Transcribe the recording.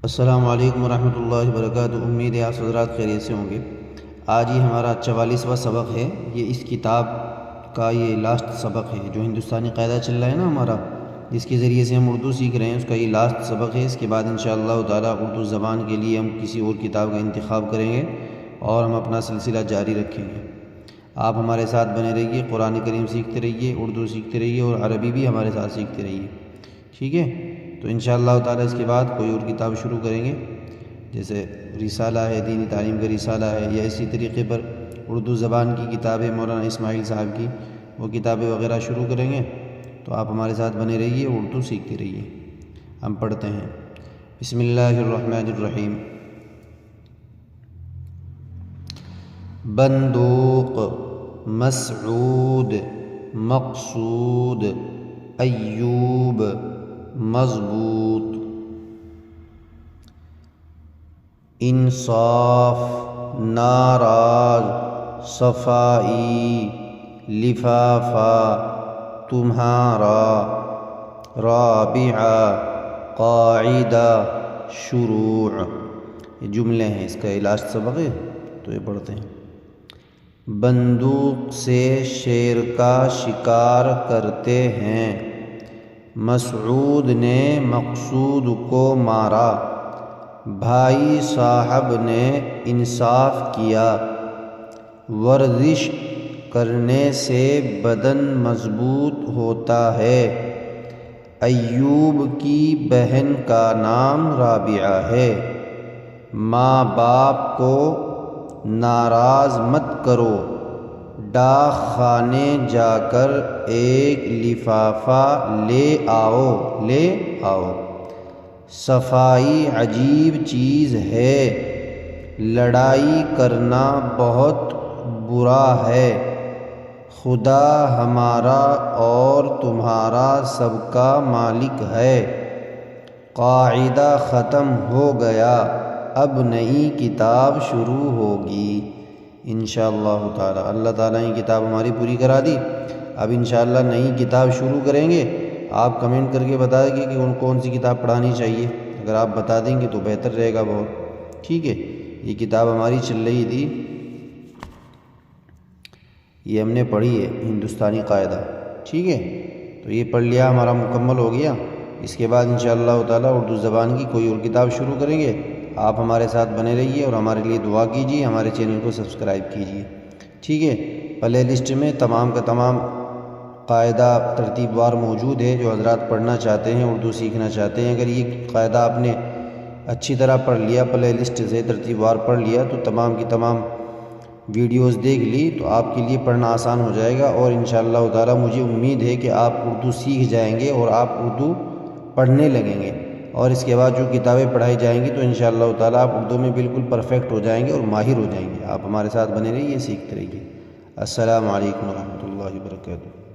السلام علیکم ورحمۃ اللہ وبرکاتہ۔ امید ہے آپ حضرات خیریت سے ہوں گے۔ آج یہ ہمارا 44واں سبق ہے۔ یہ اس کتاب کا یہ لاسٹ سبق ہے جو ہندوستانی قاعدہ چل رہا ہے نا ہمارا، جس کے ذریعے سے ہم اردو سیکھ رہے ہیں، اس کا یہ لاسٹ سبق ہے۔ اس کے بعد انشاءاللہ تعالیٰ اردو زبان کے لیے ہم کسی اور کتاب کا انتخاب کریں گے اور ہم اپنا سلسلہ جاری رکھیں گے۔ آپ ہمارے ساتھ بنے رہیے، قرآن کریم سیکھتے رہیے، اردو سیکھتے رہیے اور عربی بھی ہمارے ساتھ سیکھتے رہیے، ٹھیک ہے؟ تو انشاءاللہ تعالیٰ اس کے بعد کوئی اور کتاب شروع کریں گے، جیسے رسالہ ہے، دینی تعلیم کا رسالہ ہے، یا اسی طریقے پر اردو زبان کی کتابیں مولانا اسماعیل صاحب کی وہ کتابیں وغیرہ شروع کریں گے۔ تو آپ ہمارے ساتھ بنے رہیے، اردو سیکھتے رہیے۔ ہم پڑھتے ہیں، بسم اللہ الرحمن الرحیم۔ بندوق، مسعود، مقصود، ایوب، مضبوط، انصاف، ناراض، صفائی، لفافہ، تمہارا، رابعہ، قاعدہ، شروع۔ یہ جملے ہیں، اس کا لاسٹ سبق ہے تو یہ پڑھتے ہیں۔ بندوق سے شیر کا شکار کرتے ہیں، مسعود نے مقصود کو مارا، بھائی صاحب نے انصاف کیا، ورزش کرنے سے بدن مضبوط ہوتا ہے، ایوب کی بہن کا نام رابعہ ہے، ماں باپ کو ناراض مت کرو، ڈاک خانے جا کر ایک لفافہ لے آؤ، صفائی عجیب چیز ہے، لڑائی کرنا بہت برا ہے، خدا ہمارا اور تمہارا سب کا مالک ہے، قاعدہ ختم ہو گیا، اب نئی کتاب شروع ہوگی۔ انشاءاللہ تعالی اللہ تعالیٰ نے کتاب ہماری پوری کرا دی۔ اب انشاءاللہ نئی کتاب شروع کریں گے۔ آپ کمنٹ کر کے بتا دیں کہ کون سی کتاب پڑھانی چاہیے، اگر آپ بتا دیں گے تو بہتر رہے گا بہت، ٹھیک ہے؟ یہ کتاب ہماری چل رہی تھی، یہ ہم نے پڑھی ہے، ہندوستانی قاعدہ، ٹھیک ہے؟ تو یہ پڑھ لیا، ہمارا مکمل ہو گیا۔ اس کے بعد انشاءاللہ تعالیٰ اردو زبان کی کوئی اور کتاب شروع کریں گے۔ آپ ہمارے ساتھ بنے رہیے اور ہمارے لیے دعا کیجیے، ہمارے چینل کو سبسکرائب کیجیے، ٹھیک ہے؟ پلے لسٹ میں تمام کا تمام قاعدہ ترتیب وار موجود ہے، جو حضرات پڑھنا چاہتے ہیں، اردو سیکھنا چاہتے ہیں۔ اگر یہ قاعدہ آپ نے اچھی طرح پڑھ لیا، پلے لسٹ سے ترتیب وار پڑھ لیا، تو تمام کی تمام ویڈیوز دیکھ لی تو آپ کے لیے پڑھنا آسان ہو جائے گا، اور انشاءاللہ تعالیٰ مجھے امید ہے کہ آپ اردو سیکھ جائیں گے اور آپ اردو پڑھنے لگیں گے، اور اس کے بعد جو کتابیں پڑھائی جائیں گی تو انشاءاللہ تعالیٰ آپ اردو میں بالکل پرفیکٹ ہو جائیں گے اور ماہر ہو جائیں گے۔ آپ ہمارے ساتھ بنے رہیے، سیکھتے رہیے۔ السلام علیکم ورحمۃ اللہ وبرکاتہ۔